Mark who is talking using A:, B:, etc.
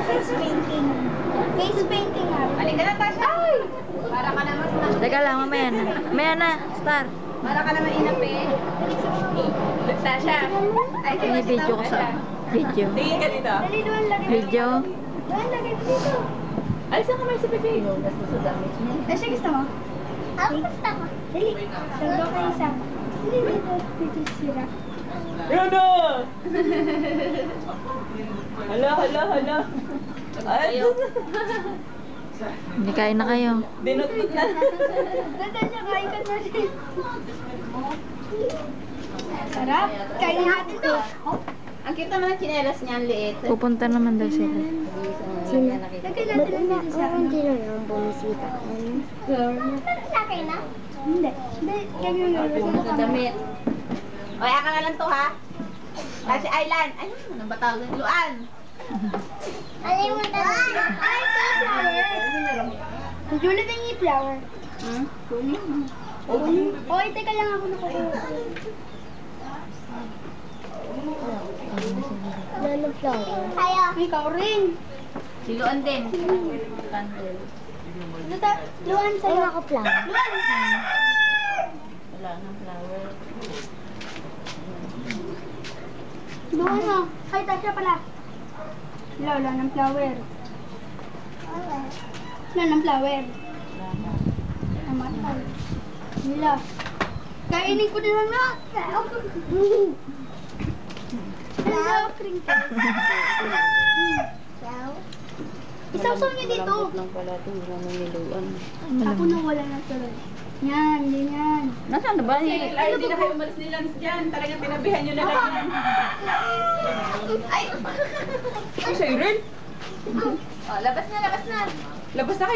A: face painting. Face painting nga.
B: Halika na, Tasha. Ay! Para ka naman sa...
C: Teka lang, mamaya na. Mamaya na, Star.
B: Para ka naman inap eh. Tasha. Ay,
C: May video ko sa... Video.
B: Tingin ka dito.
A: Dali doon, lagay.
C: Video.
A: Doon, lagay dito.
B: Ay, saan ka may si Pepe?
A: Tasha, gusto mo? Ako gusto mo. Dali. Sabi ko kayo isa. Dali dito. Dito sira.
B: Yun na! Hala, hala, hala. Ay,
C: Hindi kain na kayo.
B: dinutut na.
A: Tasha, kain ka na rin. Sarap. Kainin natin to.
B: Ang cute naman ang chinelas niya, ang liit.
C: Pupunta naman daw sila.
A: Lagay natin lang dito sa ano.
D: bumisita.
A: Lagay na? Hindi. Hindi. Ganyan yun.
B: Sa damit. Oy, aka na lang to ha. Kasi Island. Ay, anong ba tawag? Luan.
A: Alay mo na. Ay, flower. Julie ba yung flower?
B: Hmm?
A: Oy, teka lang ako nakukuha.
D: Lalo flower.
A: Kaya. Ikaw rin.
B: Si Luan din.
A: Luan sa'yo.
D: Wala ko flower.
A: Luan!
B: Wala nang flower.
A: Luan mo. Ay, Tasha pala. Wala ng flower. Wala ng flower. Namatay. Wala. Kainin ko na lang. Hello, crinkles. Isaw-saw niyo dito.
B: lang pala ito. Wala nang niluan.
A: Ako na wala na tuloy. Yan, ganyan.
B: Nasaan na ba? Ay, hindi na kayo umalis ni Lance dyan. Talagang tinabihan nyo na lang yan. Ay! Ay, sa'yo rin?
A: Oh, labas na, labas na.
B: Labas na kayo.